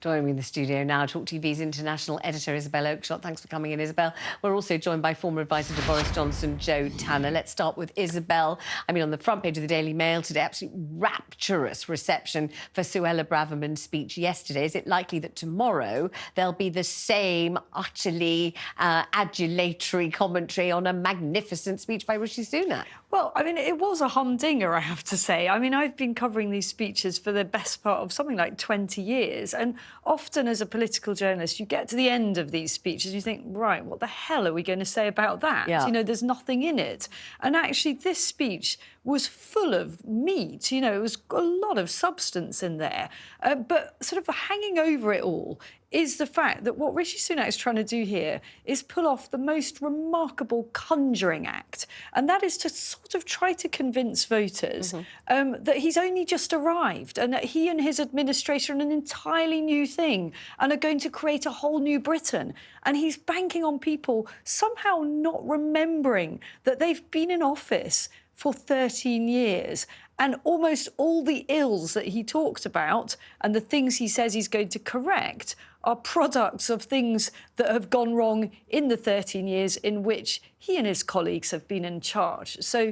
Joining me in the studio now, TalkTV's international editor, Isabel Oakeshott. Thanks for coming in, Isabel. We're also joined by former advisor to Boris Johnson, Joe Tanner. Let's start with Isabel. I mean, on the front page of the Daily Mail today, absolutely rapturous reception for Suella Braverman's speech yesterday. Is it likely that tomorrow there'll be the same utterly adulatory commentary on a magnificent speech by Rishi Sunak? Well, I mean, it was a humdinger, I have to say. I mean, I've been covering these speeches for the best part of something like 20 years. And often as a political journalist, you get to the end of these speeches, you think, right, what the hell are we going to say about that? Yeah. You know, there's nothing in it. And actually, this speech was full of meat. You know, it was a lot of substance in there. But sort of hanging over it all is the fact that what Rishi Sunak is trying to do here is pull off the most remarkable conjuring act, and that is to sort of try to convince voters that he's only just arrived and that he and his administration are an entirely new thing and are going to create a whole new Britain. And he's banking on people somehow not remembering that they've been in office for 13 years. And almost all the ills that he talked about and the things he says he's going to correct are products of things that have gone wrong in the 13 years in which he and his colleagues have been in charge. So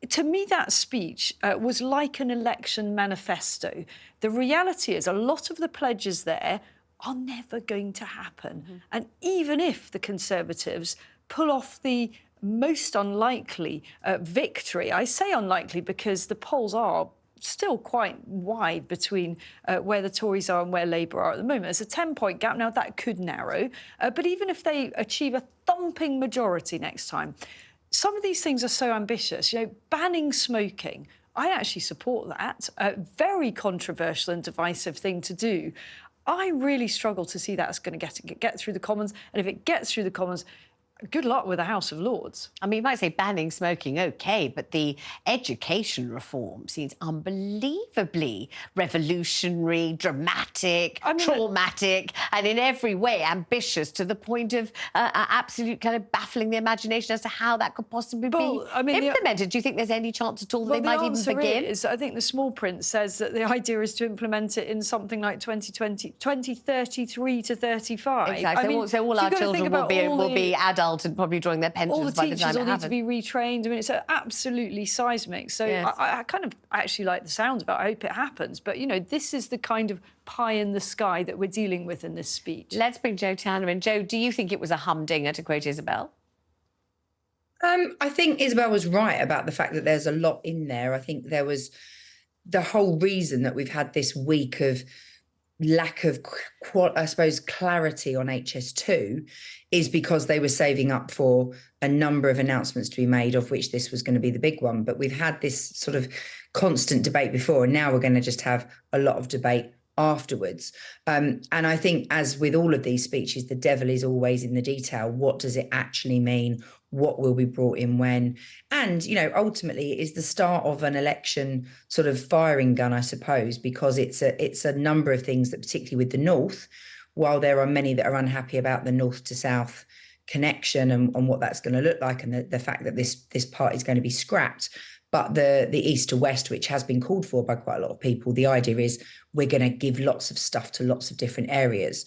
to me, that speech was like an election manifesto. The reality is a lot of the pledges there are never going to happen. And even if the Conservatives pull off the most unlikely victory, I say unlikely because the polls are still quite wide between where the Tories are and where Labour are at the moment. There's a 10-point gap. Now, that could narrow. But even if they achieve a thumping majority next time, some of these things are so ambitious. You know, banning smoking, I actually support that. A very controversial and divisive thing to do. I really struggle to see that's going to get through the Commons. And if it gets through the Commons, good luck with the House of Lords. I mean, you might say banning smoking, OK, but the education reform seems unbelievably revolutionary, dramatic, traumatic, and in every way ambitious to the point of absolute kind of baffling the imagination as to how that could possibly be implemented. Do you think there's any chance at all that they might even begin? I think the small print says that the idea is to implement it in something like 2033 to 35. Exactly. I mean, so all our children will be adults and probably drawing their pensions by the time it happens. All the teachers will need to be retrained. I mean, it's absolutely seismic. So yes. I kind of actually like the sound of it. I hope it happens. But, you know, this is the kind of pie in the sky that we're dealing with in this speech. Let's bring Joe Tanner in. Joe, do you think it was a humdinger, to quote Isabel? I think Isabel was right about the fact that there's a lot in there. I think there was the whole reason that we've had this week of lack of, I suppose, clarity on HS2 is because they were saving up for a number of announcements to be made, of which this was going to be the big one. But we've had this sort of constant debate before, and now we're going to just have a lot of debate afterwards. And I think, as with all of these speeches, the devil is always in the detail. What does it actually mean? What will be brought in when? And, you know, ultimately it is the start of an election sort of firing gun, I suppose, because it's a number of things that, particularly with the North, while there are many that are unhappy about the North to South connection and what that's going to look like, and the fact that this part is going to be scrapped. But the East to West, which has been called for by quite a lot of people, the idea is we're going to give lots of stuff to lots of different areas.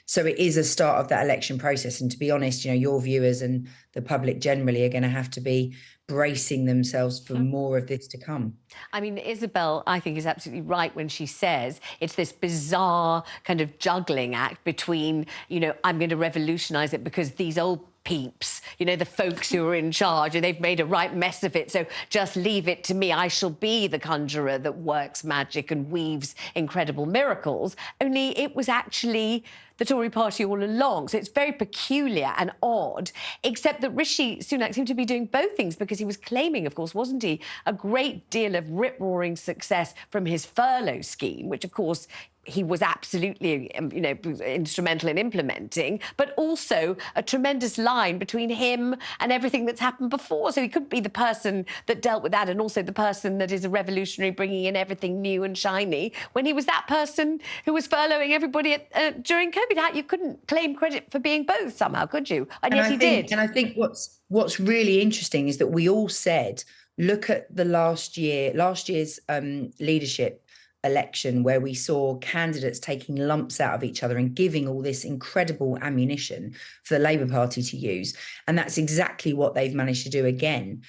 So it is a start of that election process. And to be honest, you know, your viewers and the public generally are going to have to be bracing themselves for more of this to come. I mean, Isabel, I think, is absolutely right when she says it's this bizarre kind of juggling act between, you know, I'm going to revolutionise it because these old peeps, you know, the folks who are in charge, and they've made a right mess of it, so just leave it to me. I shall be the conjurer that works magic and weaves incredible miracles. Only it was actually the Tory party all along. So it's very peculiar and odd, except that Rishi Sunak seemed to be doing both things, because he was claiming, of course, wasn't he, a great deal of rip-roaring success from his furlough scheme, which, of course, he was absolutely, you know, instrumental in implementing, but also a tremendous line between him and everything that's happened before. So he could be the person that dealt with that and also the person that is a revolutionary, bringing in everything new and shiny, when he was that person who was furloughing everybody during COVID. You couldn't claim credit for being both somehow, could you? And yet he did. And I think what's really interesting is that we all said, look at the last year's leadership election where we saw candidates taking lumps out of each other and giving all this incredible ammunition for the Labour Party to use. And that's exactly what they've managed to do again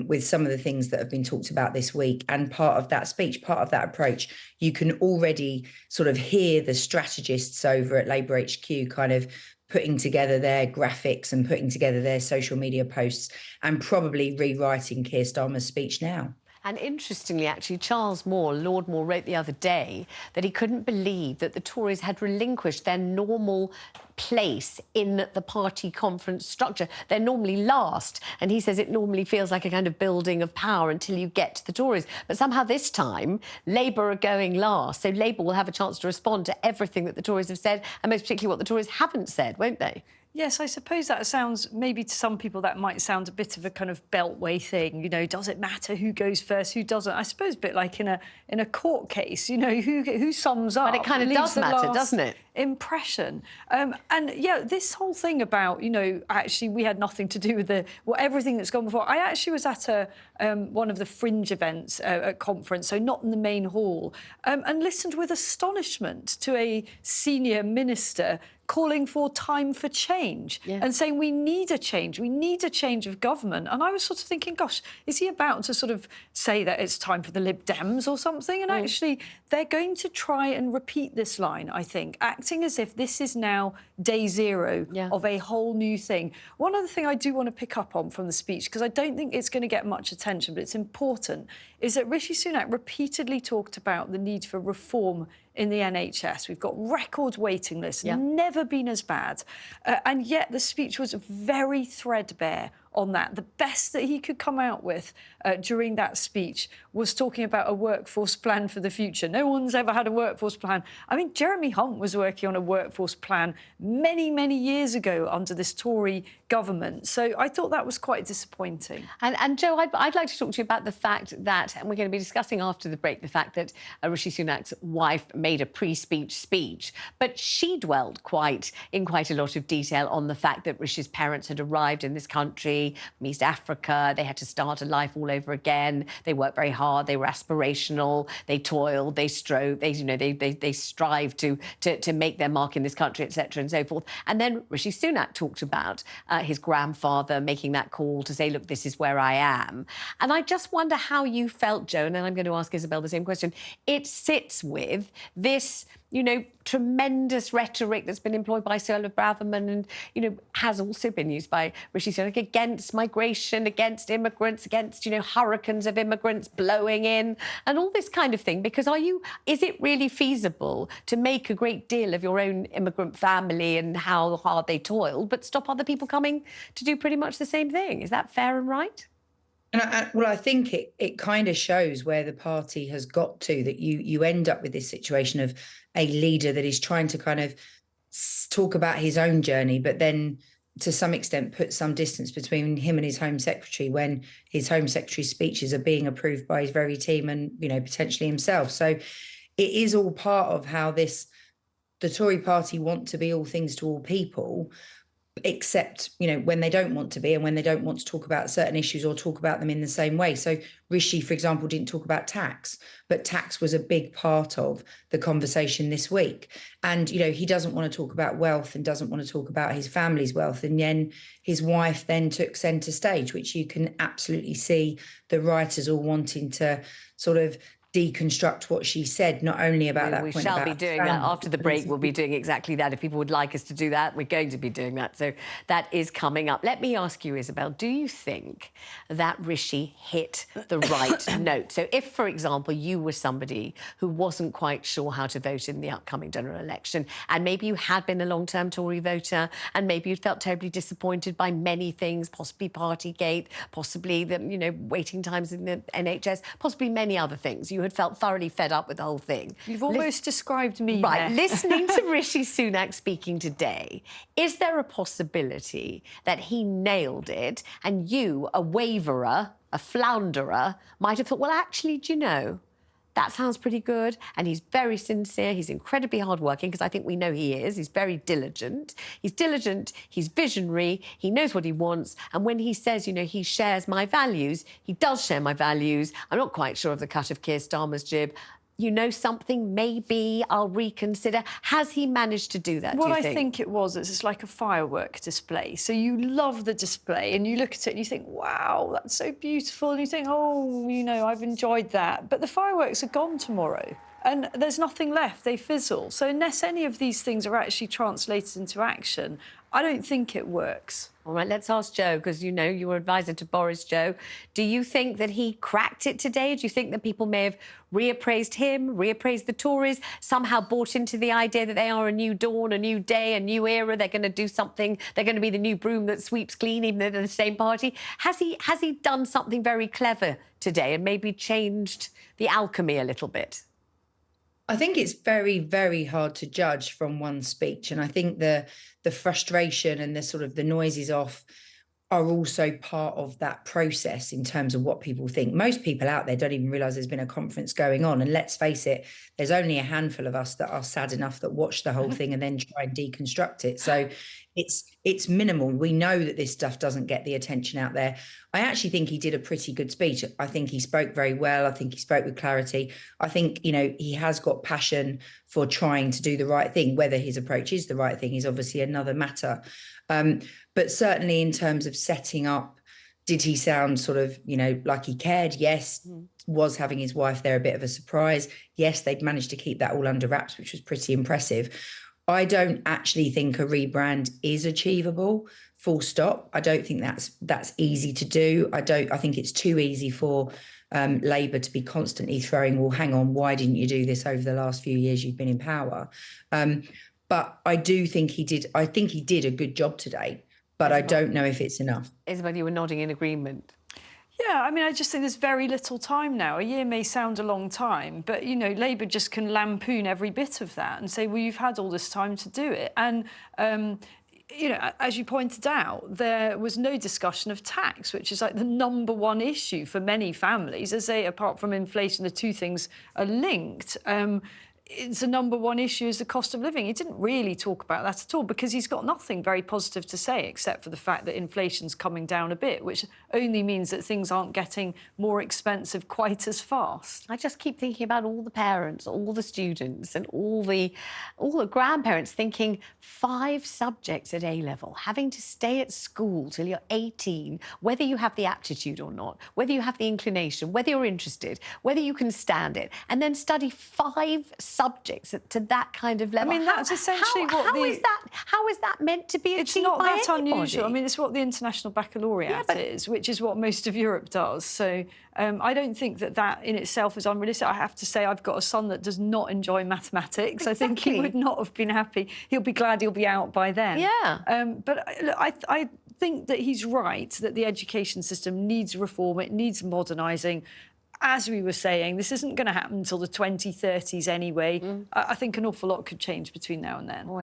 with some of the things that have been talked about this week. And part of that speech, part of that approach, you can already sort of hear the strategists over at Labour HQ kind of putting together their graphics and putting together their social media posts and probably rewriting Keir Starmer's speech now. And interestingly, actually, Lord Moore, wrote the other day that he couldn't believe that the Tories had relinquished their normal place in the party conference structure. They're normally last. And he says it normally feels like a kind of building of power until you get to the Tories. But somehow this time, Labour are going last. So Labour will have a chance to respond to everything that the Tories have said, and most particularly what the Tories haven't said, won't they? Yes, I suppose that sounds, maybe to some people that might sound a bit of a kind of beltway thing. You know, does it matter who goes first, who doesn't? I suppose a bit like in a court case, you know, who sums up. But it kind of does matter, doesn't it? Impression. And yeah, this whole thing about, you know, actually we had nothing to do with everything that's gone before. I actually was at one of the fringe events at conference, so not in the main hall, and listened with astonishment to a senior minister calling for time for change and saying we need a change of government. And I was sort of thinking, gosh, is he about to sort of say that it's time for the Lib Dems or something? And actually, they're going to try and repeat this line, I think, acting as if this is now day zero of a whole new thing. One other thing I do want to pick up on from the speech, because I don't think it's going to get much attention, but it's important, is that Rishi Sunak repeatedly talked about the need for reform in the NHS. We've got record waiting lists, never been as bad. And yet the speech was very threadbare on that. The best that he could come out with during that speech was talking about a workforce plan for the future. No one's ever had a workforce plan. I mean, Jeremy Hunt was working on a workforce plan many, many years ago under this Tory government. So I thought that was quite disappointing. And Jo, I'd like to talk to you about the fact that, and we're going to be discussing after the break, the fact that Rishi Sunak's wife made a pre-speech speech, but she dwelled in quite a lot of detail on the fact that Rishi's parents had arrived in this country from East Africa. They had to start a life all over again. They worked very hard. They were aspirational. They toiled. They strove. They strive to make their mark in this country, etc., and so forth. And then Rishi Sunak talked about his grandfather making that call to say, look, this is where I am. And I just wonder how you felt, Joan, and I'm going to ask Isabel the same question. It sits with this, you know, tremendous rhetoric that's been employed by Suella Braverman and, you know, has also been used by Rishi Sunak against migration, against immigrants, against, you know, hurricanes of immigrants blowing in and all this kind of thing. Because is it really feasible to make a great deal of your own immigrant family and how hard they toiled, but stop other people coming to do pretty much the same thing? Is that fair and right? And I think it kind of shows where the party has got to, that you end up with this situation of a leader that is trying to kind of talk about his own journey, but then to some extent put some distance between him and his Home Secretary when his Home Secretary's speeches are being approved by his very team and, you know, potentially himself. So it is all part of how the Tory party want to be all things to all people, except, you know, when they don't want to be and when they don't want to talk about certain issues or talk about them in the same way. So Rishi, for example, didn't talk about tax, but tax was a big part of the conversation this week. And, you know, he doesn't want to talk about wealth and doesn't want to talk about his family's wealth. And then his wife then took centre stage, which you can absolutely see the writers all wanting to sort of deconstruct what she said, not only about that point. We shall be doing that after the break. We'll be doing exactly that. If people would like us to do that, we're going to be doing that. So that is coming up. Let me ask you, Isabel, do you think that Rishi hit the right note? So if, for example, you were somebody who wasn't quite sure how to vote in the upcoming general election, and maybe you had been a long-term Tory voter, and maybe you felt terribly disappointed by many things, possibly Partygate, possibly the, you know, waiting times in the NHS, possibly many other things. You had felt thoroughly fed up with the whole thing. You've almost described me right, there. Listening to Rishi Sunak speaking today, is there a possibility that he nailed it and you, a waverer, a flounderer, might have thought, well, actually, do you know, that sounds pretty good. And he's very sincere. He's incredibly hardworking, because I think we know he is. He's very diligent. He's diligent. He's visionary. He knows what he wants. And when he says, you know, he shares my values, he does share my values. I'm not quite sure of the cut of Keir Starmer's jib. you know something, maybe I'll reconsider? Has he managed to do that, What do you I think? think it was, it's like a firework display. So you love the display and you look at it and you think, wow, that's so beautiful. And you think, oh, you know, I've enjoyed that. But the fireworks are gone tomorrow and there's nothing left. They fizzle. So unless any of these things are actually translated into action, I don't think it works. All right, let's ask Joe, because, you know, you were advisor to Boris, Joe. Do you think that he cracked it today? Do you think that people may have reappraised him, reappraised the Tories, somehow bought into the idea that they are a new dawn, a new day, a new era, they're going to do something, they're going to be the new broom that sweeps clean, even though they're the same party? Has he done something very clever today and maybe changed the alchemy a little bit? I think it's very, very hard to judge from one speech. And I think the frustration and the sort of the noises off are also part of that process in terms of what people think. Most people out there don't even realise there's been a conference going on. And let's face it, there's only a handful of us that are sad enough that watch the whole thing and then try and deconstruct it. So it's minimal. We know that this stuff doesn't get the attention out there. I actually think he did a pretty good speech. I think he spoke very well. I think he spoke with clarity. I think, you know, he has got passion for trying to do the right thing. Whether his approach is the right thing is obviously another matter. But certainly in terms of setting up, did he sound sort of, you know, like he cared? Yes. Was having his wife there a bit of a surprise? Yes, they'd managed to keep that all under wraps, which was pretty impressive. I don't actually think a rebrand is achievable, full stop. I don't think that's easy to do. I think it's too easy for Labour to be constantly throwing, well, hang on, why didn't you do this over the last few years you've been in power? But I do think he did a good job today, but I don't know if it's enough. Isabel, you were nodding in agreement. Yeah, I mean, I just think there's very little time now. A year may sound a long time, but, you know, Labour just can lampoon every bit of that and say, well, you've had all this time to do it. And, you know, as you pointed out, there was no discussion of tax, which is like the #1 issue for many families, as they, apart from inflation, the two things are linked. It's the #1 issue is the cost of living. He didn't really talk about that at all because he's got nothing very positive to say except for the fact that inflation's coming down a bit, which only means that things aren't getting more expensive quite as fast. I just keep thinking about all the parents, all the students and all the grandparents thinking 5 subjects at A-level, having to stay at school till you're 18, whether you have the aptitude or not, whether you have the inclination, whether you're interested, whether you can stand it, and then study 5 subjects to that kind of level. I mean, that's essentially how is that meant to be achieved? It's not by that anybody? unusual. I mean, it's what the International Baccalaureate is, which is what most of Europe does. So I don't think that in itself is unrealistic. I have to say I've got a son that does not enjoy mathematics. Exactly. I think he would not have been happy. He'll be glad he'll be out by then. Yeah. But I think that he's right, that the education system needs reform, it needs modernising. As we were saying, this isn't going to happen until the 2030s anyway. I think an awful lot could change between now and then.